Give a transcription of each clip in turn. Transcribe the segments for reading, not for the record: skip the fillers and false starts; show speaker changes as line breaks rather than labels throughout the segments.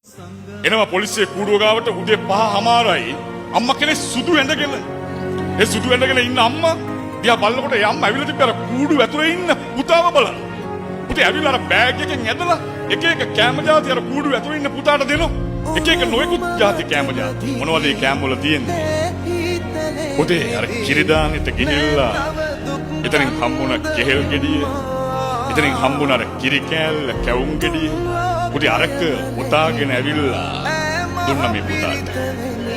එනවා පොලිසිය කූඩුව ගාවට උදේ 5:00යි අම්මා කෙනෙක් සුදු ඇඳගෙන ඒ සුදු ඇඳගෙන ඉන්න අම්මා දිහා බලනකොට ඒ අම්මා ඇවිල්ලා තිබ්බ අර කූඩුව ඇතුලේ ඉන්න පුතාව බලන. පුතේ ඇවිල්ලා අර බෑග් එකෙන් ඇදලා එක එක කැම જાති අර කූඩුව ඇතුලේ ඉන්න පුතාට දෙනවා. එක එක නොයෙකුත් જાති කැම જાති. මොනවද මේ කැම වල තියෙන්නේ? පුතේ අර කිරිදානෙට ගිහිල්ලා එතනින් හම්බුණ කෙහෙල් ගෙඩිය එතනින් හම්බුණ අර කිරි කෑල්ල කැවුම් ගෙඩිය පුතේ අරක උතාගෙන ඇවිල්ලා දුන්නා මේ පුතාට.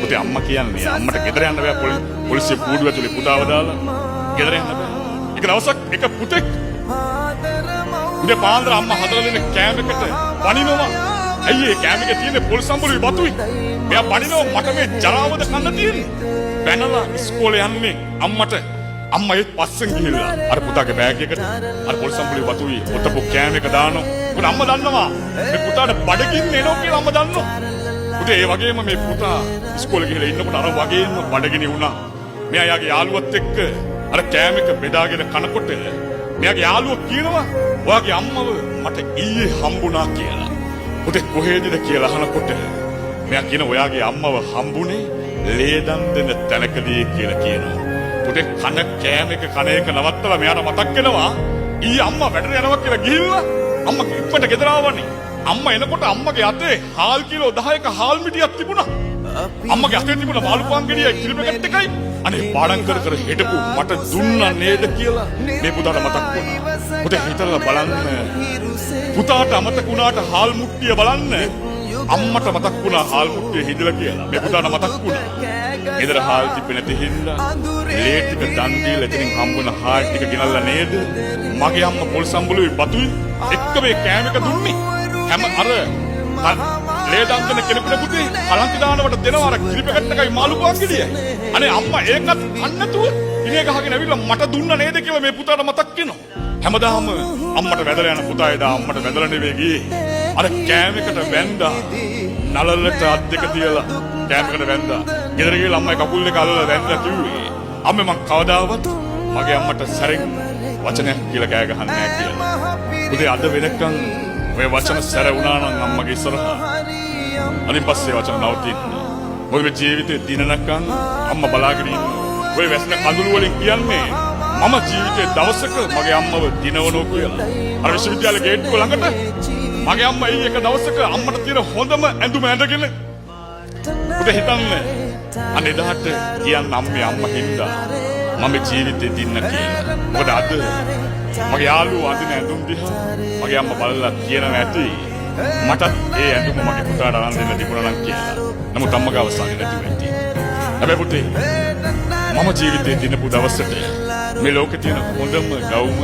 පුතේ අම්මා කියන්නේ අම්මට ගෙදර යන්න බෑ පොලිසිය කූඩුව ඇතුලේ පුතාව දාලා ගෙදර යන්න බෑ. එක දවසක් එක පුතෙක් උදේ පාන්දර අම්මා හදලා දෙන කෑම එකට පණිනවා. ඇයි ඒ කෑම එකේ තියෙන පොල් සම්බුලුයි බතුයි. මෙයා පණිනවා මට මේ ජරාවද කන්න තියෙන්නේ. බැනලා ඉස්කෝලේ යන්නේ අම්මට. අම්මා ඒත් පස්සෙන් ගිහිල්ලා අර පුතාගේ බෑග් එකට අර පොල් සම්බුලුයි බතුයි ඔතපු කෑම එක දානවා. උන් අම්මා දන්නවා මේ පුතාට බඩගින්න එනවා කියලා අම්මා දන්නවා. පුතේ ඒ වගේම මේ පුතා ඉස්කෝලේ ගිහලා ඉන්නකොට අර වගේම බඩගිනි වුණා. මෙයා යාගේ යාළුවත් එක්ක අර කෑම එක බෙදාගෙන කනකොට මෙයාගේ යාළුවා කියනවා ඔයාගේ අම්මව මට ඊයේ හම්බුණා කියලා. පුතේ කොහෙදද කියලා අහනකොට මෙයා කියන ඔයාගේ අම්මව හම්බුනේ ලේදන් දෙන තැනකදී කියලා කියනවා. පුතේ කන කෑම එක කන එක නවත්තලා මෙයාට මතක් වෙනවා ඊයේ අම්මා වැඩට යනවා කියලා ගිහිල්ලා අම්මා ඉක්මනට ගෙදර ආවනේ. අම්මා එනකොට අම්මගේ අතේ හාල් කිලෝ 10ක හාල් මිටියක් තිබුණා. අම්මගේ අතේ තිබුණ මාළු පාන් ගෙඩියයි කිරි පැකට් එකයි අනේ පාඩම් කර කර හිටපු මට දුන්නා නේද කියලා මේ පුතාට මතක් වුණා. පුතේ හිතලා බලන්න පුතාට අමතක වුණාට හාල් මුට්ටිය බලන්න අම්මට මතක් වුණා හාල් මුට්ටිය හිදලා කියලා. මේ පුතාට මතක් වුණා. ගෙදර හාල් තිබෙන්නේ නැති හින්දා ලේ ටික දන් දීලා එතනින් හම්බුන හාල් ටික ගෙනල්ලා නේද මගේ අම්මා පොල් සම්බුලුයි බතුයි එක්ක මේ කෑම එක දුන්නේ. හැම අර ලේ දන් දෙන කෙනෙකුට පුතේ කලන්ති දානවට දෙනවා අර කිරි පැකට් එකයි මාළු පාන් ගෙඩියයි. අනේ අම්මා ඒකත් කන්න නැතුව ඉනේ ගහගෙන ඇවිල්ලා මට දුන්නා නේද කියලා මේ පුතාට මතක් වෙනවා. හැමදාම අම්මට වැදලා යන පුතා එදා අම්මට වැදලා නෙවෙයි ගියේ. අර කෑම එකට වැන්දා. නලලට අත් දෙක තියලා කෑම එකට වැන්දා. ගෙදර ගිහලා අම්මයි කකුල් දෙක අල්ලලා වැන්දා කිව්වේ. අම්මේ මං කවදාවත් මගේ අම්මට සැරෙන් වචනයක් කියලා කෑ ගහන්නේ නැහැ කියලා. පුතේ අද වෙනකන් ඔය වචන සැර වුණා නම් අම්මගේ ඉස්සරහා අනිත් පස්සේ වචන නවතින්නේ. මොකද මේ ජීවිතේ දිනනකන් අම්මා බලාගෙන ඉන්නවා. ඔය වැස්සන කඳුළු වලින් කියන්නේ මම ජීවිතේ දවසක මගේ අම්මව දිනවනෝ කියලා. අර විශ්වවිද්‍යාල ගේට්ටුව ළඟට මගේ අම්මා ඊ එක දවසක අම්මට තියෙන හොඳම ඇඳුම ඇඳගෙන පුතේ හිතන්නේ අනේ එදාට කියන්න අම්මා හින්දා මම ජීවිතේ දින්න කියලා. මොකද අද මගේ යාළුවා අඳින ඇඳුම් දිහා මගේ අම්මා බලලා කියනවා ඇති මටත් ඒ ඇඳුම මගේ පුතාට අරන් දෙන්න තිබුණා නම් කියලා. නමුත් අම්මගේ අවසානේ නැති වෙtti. හැබැයි පුතේ මම ජීවිතේ දිනපු දවසට මේ ලෝකේ තියෙන හොඳම ගවුම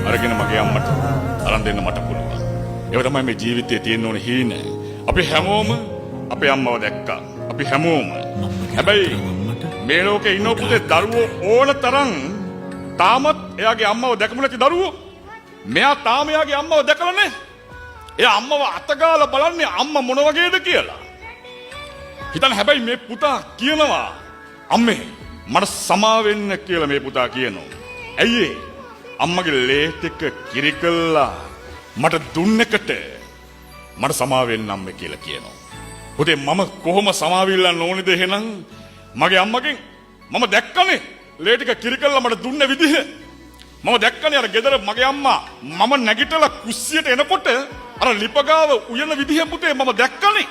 අරගෙන මගේ අම්මට අරන් දෙන්න මට පුළුවන්. ඒක තමයි මේ ජීවිතේ තියෙන ඕනේ හීන. අපි හැමෝම අපේ අම්මව දැක්කා. අපි හැමෝම. හැබැයි මේ ලෝකේ ඉන්න පුතේ දරුවෝ ඕන තරම් තාමත් එයාගේ අම්මව දැකමු නැති දරුවෝ. මෙයා තාම එයාගේ අම්මව දැකලා නැහැ. එයා අම්මව අතගාලා බලන්නේ අම්මා මොන වගේද කියලා. හිතන්න හැබැයි මේ පුතා කියනවා අම්මේ මට සමා වෙන්න කියලා මේ පුතා කියනවා. ඇයි ඒ? අම්මගේ ලේ ටික කිරි කළා මට දුන්නෙකට මට සමා වෙන්න අම්මේ කියලා කියනවා. පුතේ මම කොහොම සමාවිල්ලන්න ඕනේද එහෙනම් මගේ අම්මගෙන් මම දැක්කනේ ලේ ටික කිරි කළා මට දුන්න විදිහ. මම දැක්කනේ අර ගෙදර මගේ අම්මා මම නැගිටලා කුස්සියට එනකොට අර ලිපගාව උයන විදිහ පුතේ මම දැක්කනේ.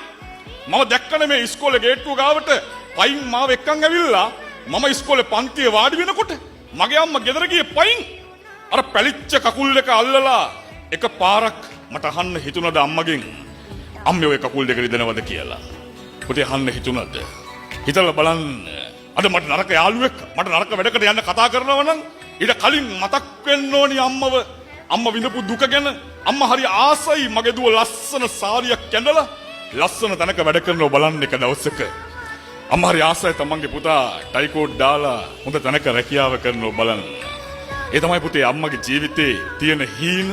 මම දැක්කනේ මේ ඉස්කෝලේ ගේට්ටුව ගාවට පයින් මාව එක්කන් ඇවිල්ලා මම ඉස්කෝලේ පන්තියේ වාඩි වෙනකොට මගේ අම්මා ගෙදර ගියේ පයින් අර පැලිච්ච කකුල් දෙක අල්ලලා එක පාරක් මට අහන්න හිතුණද අම්මගෙන් අම්මේ ඔය කකුල් දෙක රිදෙනවද කියලා. පුතේ අහන්න හිතුණද? හිතලා බලන්න. අද මට නරක යාළුවෙක් මට නරක වැඩකට යන්න කතා කරනවා නම් ඊට කලින් මතක් වෙන්න ඕනි අම්මව අම්මා විඳපු දුක ගැන. අම්මා හරි ආසයි මගේ දුව ලස්සන සාරියක් ඇඳලා ලස්සන තැනක වැඩ කරනවා බලන්න එක දවසක. අම්මා හරි ආසයි තමන්ගේ පුතා ටයිකෝඩ් දාලා හොඳ තැනක රැකියාව කරනවා බලන්න. ඒ තමයි පුතේ අම්මගේ ජීවිතේ තියෙන හීන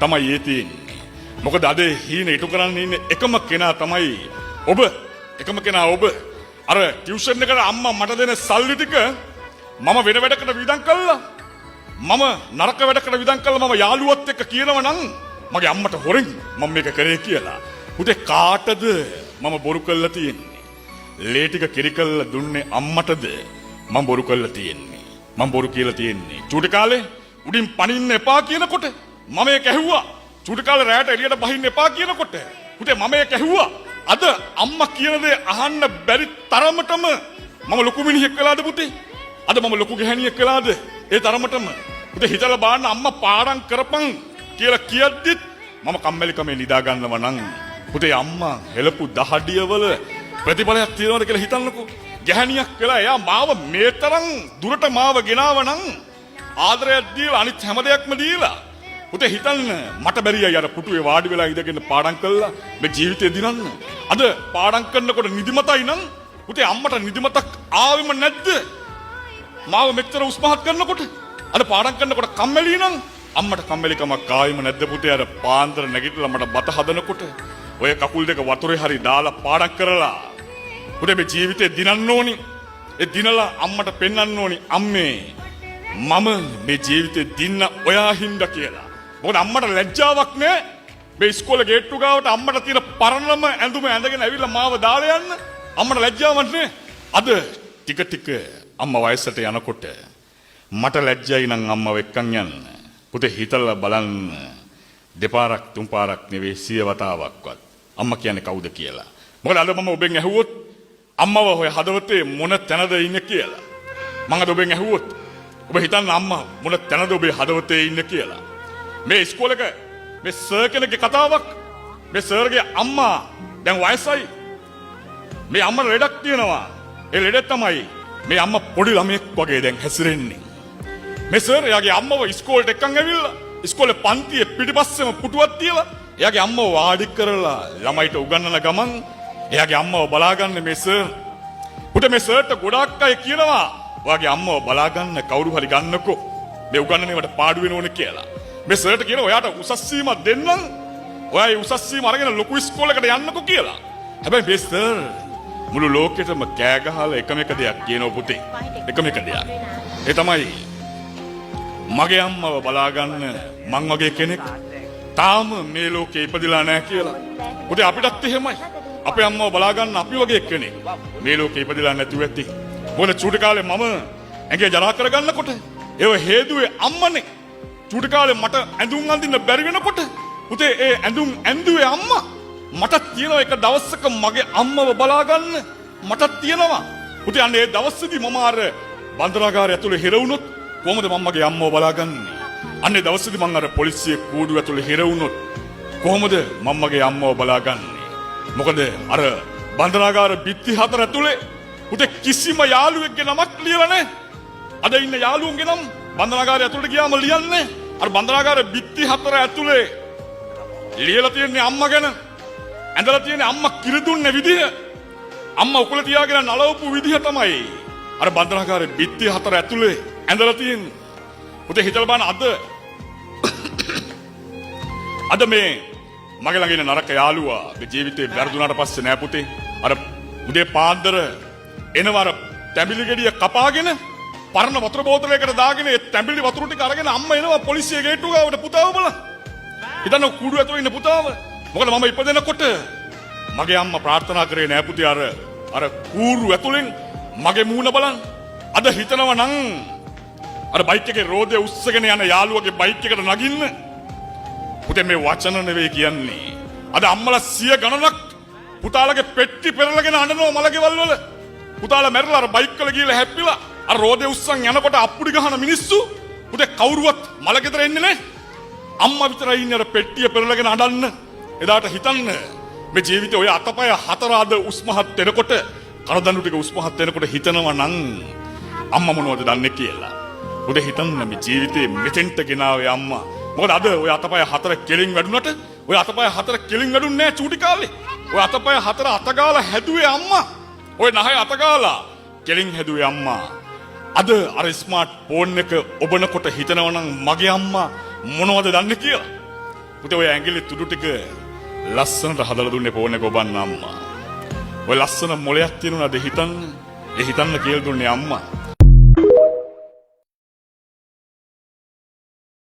තමයි ඒ තියෙන්නේ. මොකද අද හීන ඉටු කරන්න ඉන්නේ එකම කෙනා තමයි ඔබ. එකම කෙනා ඔබ. අර ටියුෂන් එකට අම්මා මට දෙන සල්ලි ටික මම වෙන වැඩකට වියදම් කළා. මම නරක වැඩකට වියදම් කළා. මම යාළුවත් එක්ක කියනවා නම් මගේ අම්මට හොරෙන් මම මේක කරේ කියලා. පුතේ කාටද මම බොරු කළා තියෙන්නේ? ලේ ටික කිරි කළා දුන්නේ අම්මටද? මම බොරු කළා තියෙන්නේ. මම බොරු කියලා තියෙන්නේ. චූටි කාලේ උඩින් පනින්න එපා කියනකොට මම ඒක ඇහුවා. චූටි කාලේ රැයට එළියට බහින්න එපා කියනකොට පුතේ මම ඒක ඇහුවා. අද අම්මා කියන දේ අහන්න බැරි තරමටම මම ලොකු මිනිහෙක් වෙලාද පුතේ? අද මම ලොකු ගැහණියෙක් වෙලාද? ඒ තරමටම පුතේ හිතලා බලන්න අම්මා පාඩම් කරපන් කියලා කියද්දිත් මම කම්මැලිකමෙන් නිදා ගන්නව නම් පුතේ අම්මා හෙලපු දහඩියවල ප්‍රතිඵලයක් තියනවද කියලා හිතන්නකෝ. ගැහණියක් වෙලා එයා මාව මේ තරම් දුරට මාව ගෙනාව නම් ආදරයක් දීලා අනිත් හැම දෙයක්ම දීලා පුතේ හිතන්න මට බැරියයි අර පුටුවේ වාඩි වෙලා ඉඳගෙන පාඩම් කළා මේ ජීවිතේ දිනන්න. අද පාඩම් කරනකොට නිදිමතයි නම් පුතේ අම්මට නිදිමතක් ආවෙම නැද්ද? මාව මෙච්චර උස්මහත් කරනකොට අද පාඩම් කරනකොට කම්මැලි නම් අම්මට කම්මැලිකමක් ආවෙම නැද්ද පුතේ? අර පාන්දර නැගිටලා මට බත හදනකොට ඔය කකුල් දෙක වතුරේ හරි දාලා පාඩම් කරලා පුතේ මේ ජීවිතේ දිනන්න ඕනි. ඒ දිනලා අම්මට පෙන්වන්න ඕනි අම්මේ මම මේ ජීවිතේ දින්න ඔයා හින්දා කියලා. මොකද අම්මට ලැජ්ජාවක් නෑ. මේ ඉස්කෝලේ ගේට්ටු ගාවට අම්මට තියෙන පරණම ඇඳුම ඇඳගෙන ඇවිල්ලා මාව දාලා යන්න. අම්මට ලැජ්ජාවක් නෑ. අද ටික ටික අම්මා වයසට යනකොට මට ලැජ්ජයි නම් අම්මව එක්කන් යන්න. පුතේ හිතලා බලන්න දෙපාරක් තුන් පාරක් නෙවෙයි 100 වතාවක්වත් අම්මා කියන්නේ කවුද කියලා. මොකද අද මම ඔබෙන් ඇහුවොත් අම්මව ඔය හදවතේ මොන තැනද ඉන්නේ කියලා. මම අද ඔබෙන් ඇහුවොත් ඔබ හිතන්න අම්මා මොන තැනද ඔබේ හදවතේ ඉන්නේ කියලා. මේ ඉස්කෝලේක මේ සර් කෙනෙක්ගේ කතාවක්. මේ සර්ගේ අම්මා දැන් වයසයි. මේ අම්මා ලෙඩක් තියෙනවා. ඒ ලෙඩ තමයි මේ අම්මා පොඩි ළමයෙක් වගේ දැන් හැසිරෙන්නේ. මේ සර් එයාගේ අම්මව ඉස්කෝලේට එක්කන් ඇවිල්ලා ඉස්කෝලේ පන්තියේ පිටිපස්සෙම පුටුවක් තියලා එයාගේ අම්මව වාඩි කරලා ළමයිට උගන්වන ගමන් එයාගේ අම්මව බලාගන්න මේ සර්. පුතේ මේ සර්ට ගොඩාක් අය කියනවා ඔයාගේ අම්මව බලාගන්න කවුරු හරි ගන්නකෝ. මේ උගන්වන්නේවට පාඩු වෙන ඕනේ කියලා. මේ සර්ට කියනවා ඔයාට උසස් වීමක් දෙන්නම්. ඔයා ඒ උසස් වීම අරගෙන ලොකු ඉස්කෝලේකට යන්නකෝ කියලා. හැබැයි මේ සර් මුළු ලෝකෙටම කෑ ගහලා එකම එක දෙයක් කියනවා පුතේ. එකම එක දෙයක්. ඒ තමයි මගේ අම්මව බලාගන්න මං වගේ කෙනෙක් තාම මේ ලෝකේ ඉපදිලා නැහැ කියලා. පුතේ අපිටත් එහෙමයි. අපේ අම්මව බලාගන්න අපි වගේ කෙනෙක් මේ ලෝකේ ඉපදිලා නැතුව ඇති. මොන චූටි කාලේ මම ඇඟේ ජරා කරගන්නකොට ඒව හේතුවේ අම්මනේ. චූටි කාලේ මට ඇඳුම් අඳින්න බැරි වෙනකොට පුතේ ඒ ඇඳුම් ඇඳුවේ අම්මා. මට තියෙනවා එක දවසක මගේ අම්මව බලාගන්න මට තියෙනවා. පුතේ අන්න ඒ දවස්සේදී මම අර බන්දරාගාරය ඇතුලේ හිර වුණොත් කොහොමද මම්මගේ අම්මව බලාගන්නේ? අන්නේ දවස්සේදී මං අර පොලිසිය කූඩුව ඇතුලේ හිර වුණොත් කොහොමද මම්මගේ අම්මව බලාගන්නේ? මොකද අර බන්දරාගාර බිත්ති හතර ඇතුලේ පුතේ කිසිම යාළුවෙක්ගේ නමක් ලියලා නැහැ. අද ඉන්න යාළුවන්ගේ නම් බන්දරාගාරය ඇතුලට ගියාම ලියන්නේ අර බන්දරාගාර බිත්ති හතර ඇතුලේ ලියලා තියෙන්නේ අම්මා ගැන. ඇඳලා තියෙන්නේ අම්මා කිරි දුන්නේ විදිහ. අම්මා උකුල තියාගෙන නලවපු විදිහ තමයි අර බන්දරාගාරේ බිත්ති හතර ඇතුලේ ඇඳලා තියෙන්නේ. පුතේ හිතලා බලන්න අද මේ මගේ ළඟ ඉන්න නරක යාළුවා මේ ජීවිතේ වැරදුනාට පස්සේ නෑ පුතේ. අර උදේ පාන්දර එනවර තැඹිලි ගෙඩිය කපාගෙන පරණ වතුර බෝතලයකට දාගෙන ඒ තැඹිලි වතුර ටික අරගෙන අම්මා එනවා පොලිසිය ගේට්ටුව ගාවට පුතාව බලන්න. හිතන්න කුඩු ඇතුලේ ඉන්න පුතාව. මොකද මම ඉපදෙනකොට මගේ අම්මා ප්‍රාර්ථනා කරේ නෑ පුතේ අර කූරු ඇතුලෙන් මගේ මූණ බලන්න. අද හිතනවා නම් අර බයික් එකේ රෝදේ උස්සගෙන යන යාළුවගේ බයික් එකට නගින්න. පුතේ මේ වචන නෙවෙයි කියන්නේ. අද අම්මලා 100 ගණනක් පුතාලගේ පෙට්ටි පෙරලගෙන අඬනවා මලකෙවල් වල. පුතාලා මැරලා අර බයික් වල ගිහලා හැප්පිලා අර රෝදේ උස්සන් යනකොට අප්පුඩි ගහන මිනිස්සු පුතේ කවුරුවත් මලකෙතර එන්නේ නැහැ. අම්මා විතරයි ඉන්නේ අර පෙට්ටිය පෙරලගෙන අඬන්න. එදාට හිතන්න මේ ජීවිතේ ඔය අතපය හතර අද උස්මහත් වෙනකොට කරදඬු ටික උස්මහත් වෙනකොට හිතනවා නම් අම්මා මොනවද දන්නේ කියලා. පුතේ හිතන්න මේ ජීවිතේ මෙතෙන්ට ගෙනාවේ අම්මා. මොකද අද ඔය අතපය හතර කෙලින් වැඩුණට ඔය අතපය හතර කෙලින් වැඩුන්නේ නැහැ චූටි කාලේ. ඔය අතපය හතර අතගාලා හැදුවේ අම්මා. ඔය නහය අතගාලා කෙලින් හැදුවේ අම්මා. අද අර ස්මාර්ට් ෆෝන් එක ඔබනකොට හිතනවා නම් මගේ අම්මා මොනවද දන්නේ කියලා. පුතේ ඔය ඇඟිලි තුඩු ටික ලස්සනට හදලා දුන්නේ ෆෝන් එක ඔබන්න අම්මා. ඔය ලස්සන මොලයක් තියෙනවද හිතන්න. ඒ හිතන්න කියලා දුන්නේ අම්මා.